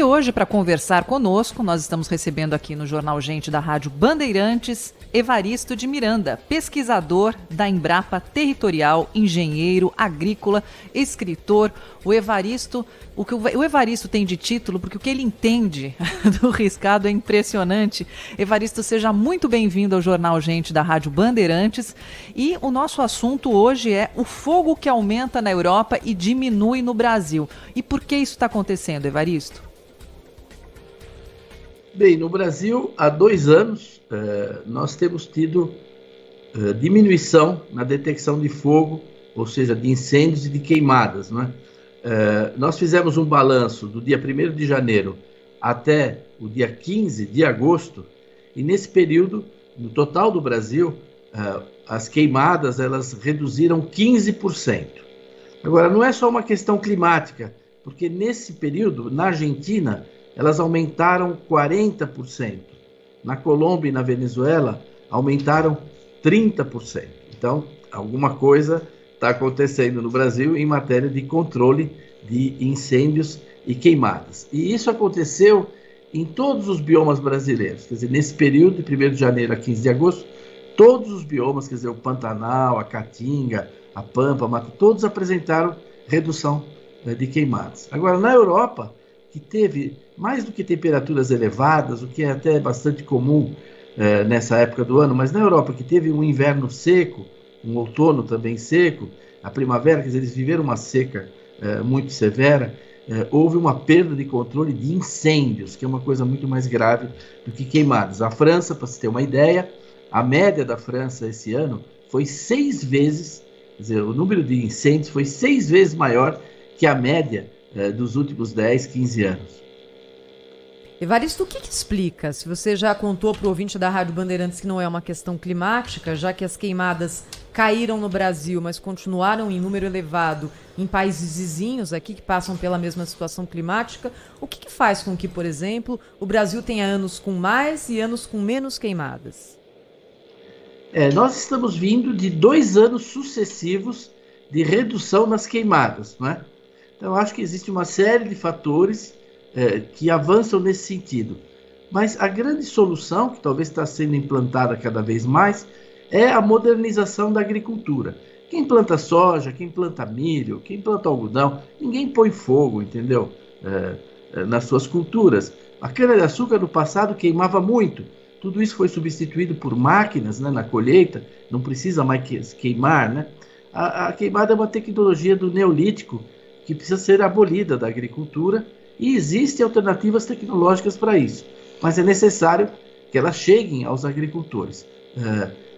E hoje, para conversar conosco, nós estamos recebendo aqui no Jornal Gente da Rádio Bandeirantes, Evaristo de Miranda, pesquisador da Embrapa Territorial, engenheiro agrícola, escritor. O que o Evaristo tem de título, porque o que ele entende do riscado é impressionante. Evaristo, seja muito bem-vindo ao Jornal Gente da Rádio Bandeirantes. E o nosso assunto hoje é o fogo que aumenta na Europa e diminui no Brasil. E por que isso está acontecendo, Evaristo? Bem, no Brasil, há 2 anos, nós temos tido diminuição na detecção de fogo, ou seja, de incêndios e de queimadas, né? Nós fizemos um balanço do dia 1º de janeiro até o dia 15 de agosto, e nesse período, no total do Brasil, as queimadas elas reduziram 15%. Agora, não é só uma questão climática, porque nesse período, na Argentina, elas aumentaram 40%. Na Colômbia e na Venezuela, aumentaram 30%. Então, alguma coisa está acontecendo no Brasil em matéria de controle de incêndios e queimadas. E isso aconteceu em todos os biomas brasileiros. Quer dizer, nesse período, de 1º de janeiro a 15 de agosto, todos os biomas, quer dizer, o Pantanal, a Caatinga, a Pampa, a Mata, todos apresentaram redução de queimadas. Agora, na Europa, que teve mais do que temperaturas elevadas, o que é até bastante comum nessa época do ano, mas na Europa, que teve um inverno seco, um outono também seco, a primavera, quer dizer, eles viveram uma seca muito severa, houve uma perda de controle de incêndios, que é uma coisa muito mais grave do que queimadas. A França, para se ter uma ideia, a média da França esse ano foi 6 vezes, quer dizer, o número de incêndios foi 6 vezes maior que a média dos últimos 10, 15 anos. Evaristo, o que explica? Se você já contou para o ouvinte da Rádio Bandeirantes que não é uma questão climática, já que as queimadas caíram no Brasil, mas continuaram em número elevado em países vizinhos aqui que passam pela mesma situação climática, o que faz com que, por exemplo, o Brasil tenha anos com mais e anos com menos queimadas? Nós estamos vindo de 2 anos sucessivos de redução nas queimadas, não é? Então, acho que existe uma série de fatores que avançam nesse sentido. Mas a grande solução, que talvez está sendo implantada cada vez mais, é a modernização da agricultura. Quem planta soja, quem planta milho, quem planta algodão, ninguém põe fogo, entendeu? Nas suas culturas. A cana-de-açúcar no passado queimava muito. Tudo isso foi substituído por máquinas, né, na colheita, não precisa mais queimar, né? A queimada é uma tecnologia do Neolítico, que precisa ser abolida da agricultura, e existem alternativas tecnológicas para isso, mas é necessário que elas cheguem aos agricultores.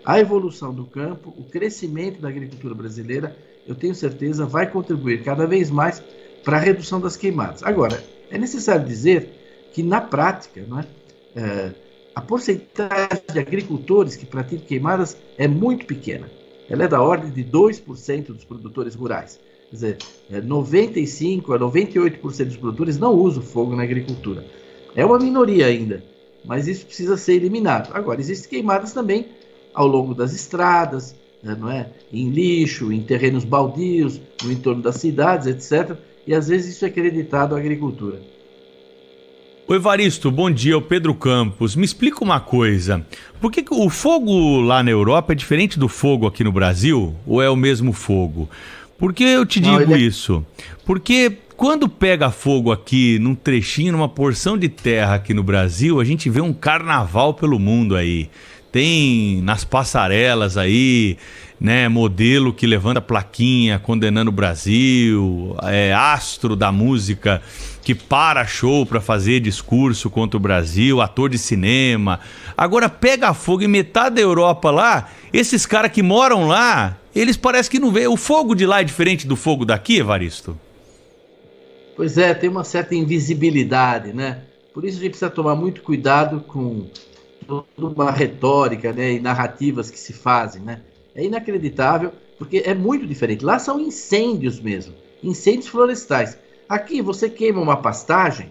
A evolução do campo, o crescimento da agricultura brasileira, eu tenho certeza, vai contribuir cada vez mais para a redução das queimadas. Agora, é necessário dizer que, na prática, não é, a porcentagem de agricultores que praticam queimadas é muito pequena. Ela é da ordem de 2% dos produtores rurais. Quer dizer, 95% a 98% dos produtores não usam fogo na agricultura. É uma minoria ainda, mas isso precisa ser eliminado. Agora, existem queimadas também ao longo das estradas, não é? Em lixo, em terrenos baldios, no entorno das cidades, etc. E às vezes isso é acreditado à agricultura. Oi, Evaristo, bom dia, é o Pedro Campos. Me explica uma coisa, por que o fogo lá na Europa é diferente do fogo aqui no Brasil, ou é o mesmo fogo? Por que eu te digo isso? Porque quando pega fogo aqui num trechinho, numa porção de terra aqui no Brasil, a gente vê um carnaval pelo mundo aí. Tem nas passarelas aí, né, modelo que levanta plaquinha condenando o Brasil, astro da música que para show para fazer discurso contra o Brasil, ator de cinema. Agora pega fogo em metade da Europa lá, esses caras que moram lá, eles parecem que não vê. O fogo de lá é diferente do fogo daqui, Evaristo? Pois é, tem uma certa invisibilidade, né? Por isso a gente precisa tomar muito cuidado com toda uma retórica, né, e narrativas que se fazem, né? É inacreditável, porque é muito diferente. Lá são incêndios mesmo, incêndios florestais. Aqui você queima uma pastagem,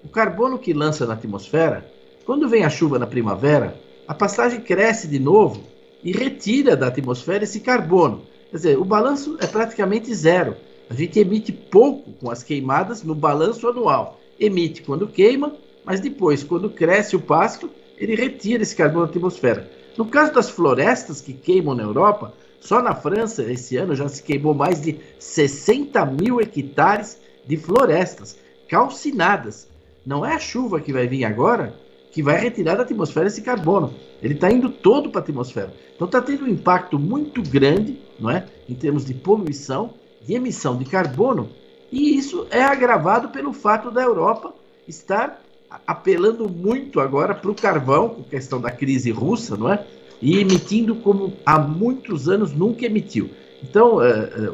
o carbono que lança na atmosfera, quando vem a chuva na primavera, a pastagem cresce de novo e retira da atmosfera esse carbono. Quer dizer, o balanço é praticamente zero. A gente emite pouco com as queimadas no balanço anual. emite quando queima, mas depois, quando cresce o pasto, ele retira esse carbono da atmosfera. No caso das florestas que queimam na Europa, só na França, esse ano, já se queimou mais de 60 mil hectares de florestas calcinadas. Não é a chuva que vai vir agora que vai retirar da atmosfera esse carbono. Ele está indo todo para a atmosfera. Então está tendo um impacto muito grande, não é? Em termos de poluição, de emissão de carbono, e isso é agravado pelo fato da Europa estar apelando muito agora para o carvão, com a questão da crise russa, não é? E emitindo como há muitos anos nunca emitiu. Então,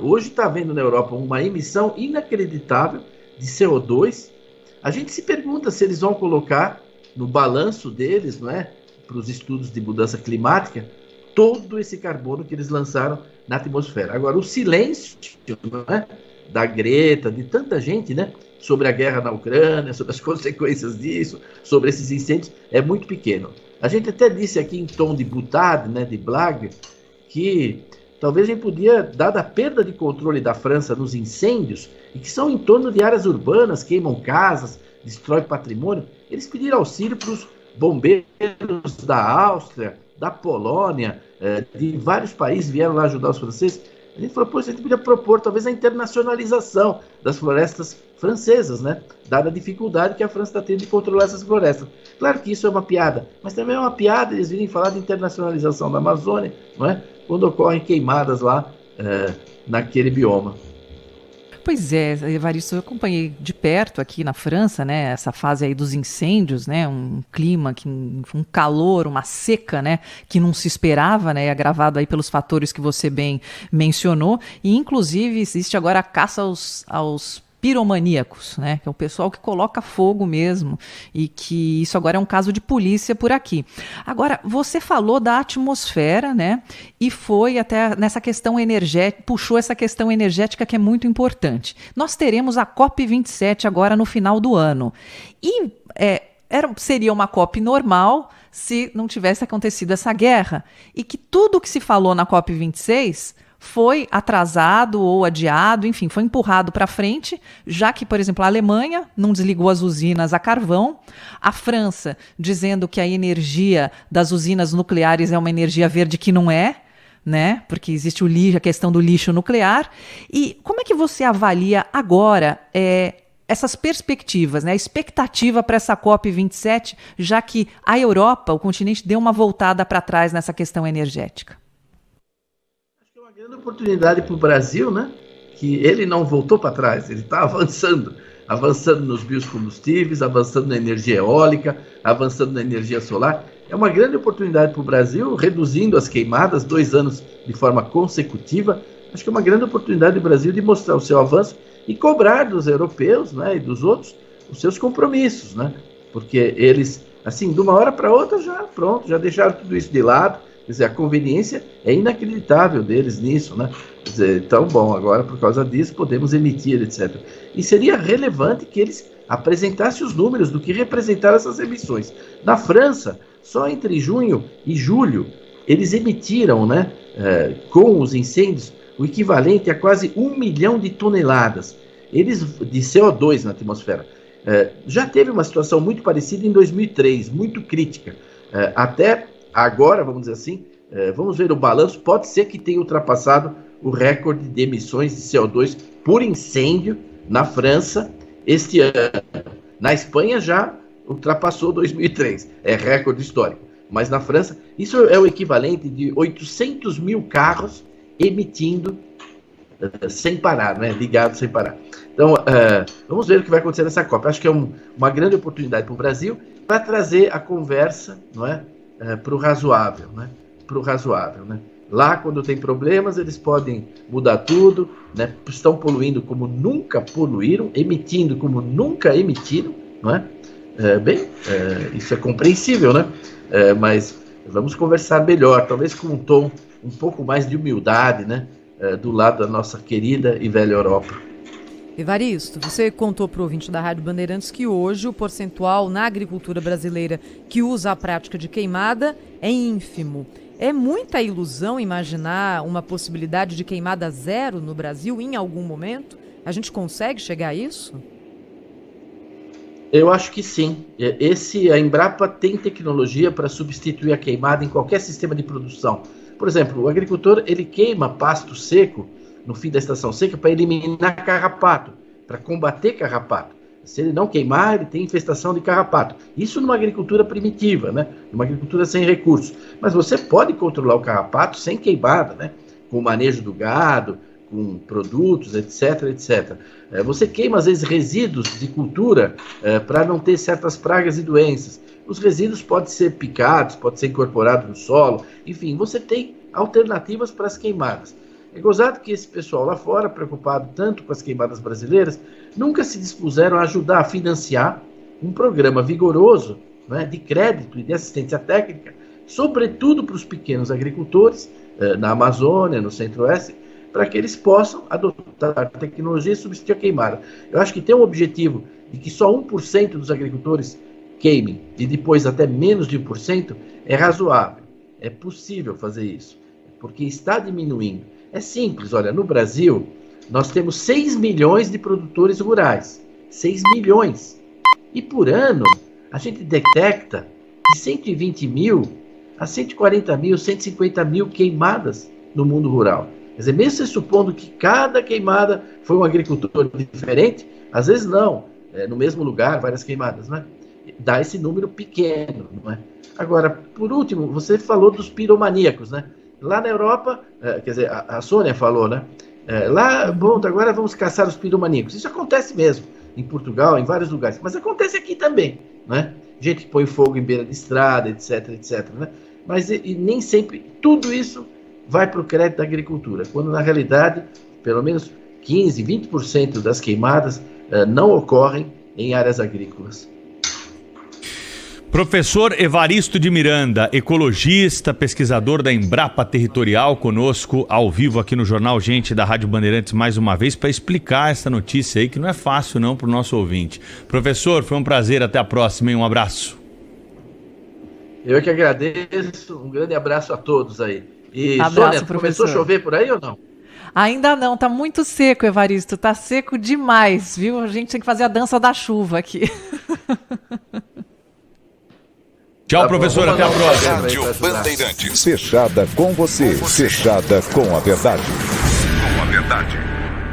hoje está havendo na Europa uma emissão inacreditável de CO2. A gente se pergunta se eles vão colocar no balanço deles, não é, para os estudos de mudança climática, todo esse carbono que eles lançaram na atmosfera. Agora, o silêncio, não é, da Greta, de tanta gente, né, sobre a guerra na Ucrânia, sobre as consequências disso, sobre esses incêndios, é muito pequeno. A gente até disse aqui em tom de boutade, né, de blague, que talvez a gente podia, dada a perda de controle da França nos incêndios, e que são em torno de áreas urbanas, queimam casas, destrói patrimônio, eles pediram auxílio para os bombeiros da Áustria, da Polônia, de vários países vieram lá ajudar os franceses. A gente falou, a gente podia propor talvez a internacionalização das florestas francesas, né? Dada a dificuldade que a França está tendo de controlar essas florestas. Claro que isso é uma piada, mas também é uma piada eles virem falar de internacionalização da Amazônia, não é? Quando ocorrem queimadas lá naquele bioma. Pois é, Evaristo, eu acompanhei de perto aqui na França, né, essa fase aí dos incêndios, né, um clima, um calor, uma seca, né, que não se esperava, né, agravado aí pelos fatores que você bem mencionou, e inclusive existe agora a caça aos piromaníacos, né, que é o pessoal que coloca fogo mesmo, e que isso agora é um caso de polícia por aqui. Agora, você falou da atmosfera, né, e foi até nessa questão energética, puxou essa questão energética que é muito importante. Nós teremos a COP27 agora no final do ano, e seria uma COP normal se não tivesse acontecido essa guerra, e que tudo que se falou na COP26 foi atrasado ou adiado, enfim, foi empurrado para frente, já que, por exemplo, a Alemanha não desligou as usinas a carvão, a França dizendo que a energia das usinas nucleares é uma energia verde que não é, né? Porque existe a questão do lixo nuclear. E como é que você avalia agora essas perspectivas, né? A expectativa para essa COP27, já que a Europa, o continente, deu uma voltada para trás nessa questão energética? Grande oportunidade para o Brasil, né? Que ele não voltou para trás, ele está avançando nos biocombustíveis, avançando na energia eólica, avançando na energia solar. É uma grande oportunidade para o Brasil, reduzindo as queimadas 2 anos de forma consecutiva. Acho que é uma grande oportunidade do Brasil de mostrar o seu avanço e cobrar dos europeus, né, e dos outros os seus compromissos, né? Porque eles, assim, de uma hora para outra já deixaram tudo isso de lado. Quer dizer, a conveniência é inacreditável deles nisso, né? Quer dizer, então, bom, agora por causa disso podemos emitir, etc. E seria relevante que eles apresentassem os números do que representaram essas emissões. Na França, só entre junho e julho, eles emitiram, né, com os incêndios, o equivalente a quase 1 milhão de toneladas de CO2 na atmosfera. Já teve uma situação muito parecida em 2003, muito crítica. Até agora, vamos dizer assim, vamos ver o balanço, pode ser que tenha ultrapassado o recorde de emissões de CO2 por incêndio na França este ano. Na Espanha já ultrapassou 2003, é recorde histórico. Mas na França, isso é o equivalente de 800 mil carros emitindo sem parar, né? Ligados sem parar. Então, vamos ver o que vai acontecer nessa COP. Acho que é uma grande oportunidade para o Brasil para trazer a conversa, não é? Para o razoável, né? Lá, quando tem problemas, eles podem mudar tudo, né? Estão poluindo como nunca poluíram, emitindo como nunca emitiram, não é? Isso é compreensível, né? Mas vamos conversar melhor, talvez com um tom um pouco mais de humildade, né? Do lado da nossa querida e velha Europa. Evaristo, você contou para o ouvinte da Rádio Bandeirantes que hoje o percentual na agricultura brasileira que usa a prática de queimada é ínfimo. É muita ilusão imaginar uma possibilidade de queimada zero no Brasil em algum momento? A gente consegue chegar a isso? Eu acho que sim. A Embrapa tem tecnologia para substituir a queimada em qualquer sistema de produção. Por exemplo, o agricultor ele queima pasto seco no fim da estação seca para eliminar carrapato, para combater carrapato. Se ele não queimar, ele tem infestação de carrapato. Isso numa agricultura primitiva, né? Numa agricultura sem recursos. Mas você pode controlar o carrapato sem queimada, né? Com o manejo do gado, com produtos, etc, etc. Você queima, às vezes, resíduos de cultura para não ter certas pragas e doenças. Os resíduos podem ser picados, podem ser incorporados no solo. Enfim, você tem alternativas para as queimadas. É gozado que esse pessoal lá fora, preocupado tanto com as queimadas brasileiras, nunca se dispuseram a ajudar a financiar um programa vigoroso, né, de crédito e de assistência técnica, sobretudo para os pequenos agricultores, na Amazônia, no Centro-Oeste, para que eles possam adotar a tecnologia e substituir a queimada. Eu acho que tem um objetivo de que só 1% dos agricultores queimem, e depois até menos de 1%, é razoável. É possível fazer isso, porque está diminuindo. É simples, olha, no Brasil, nós temos 6 milhões de produtores rurais. 6 milhões. E por ano, a gente detecta de 120 mil a 140 mil, 150 mil queimadas no mundo rural. Quer dizer, mesmo você supondo que cada queimada foi um agricultor diferente, às vezes não, no mesmo lugar, várias queimadas, né? Dá esse número pequeno, não é? Agora, por último, você falou dos piromaníacos, né? Lá na Europa, quer dizer, a Sônia falou, né? Lá, bom, agora vamos caçar os piromaníacos. Isso acontece mesmo em Portugal, em vários lugares, mas acontece aqui também, né? Gente que põe fogo em beira de estrada, etc, etc, né? Mas e nem sempre tudo isso vai para o crédito da agricultura, quando na realidade, pelo menos 15, 20% das queimadas não ocorrem em áreas agrícolas. Professor Evaristo de Miranda, ecologista, pesquisador da Embrapa Territorial, conosco ao vivo aqui no Jornal Gente da Rádio Bandeirantes mais uma vez para explicar essa notícia aí que não é fácil não para o nosso ouvinte. Professor, foi um prazer, até a próxima, hein? Um abraço. Eu que agradeço, um grande abraço a todos aí. E Abraço, Sônia, professor. começou a chover por aí ou não? Ainda não, tá muito seco, Evaristo, tá seco demais, viu? A gente tem que fazer a dança da chuva aqui. Tchau, professor, até a próxima. Rádio Bandeirantes. Fechada com você, fechada com a verdade. Com a verdade.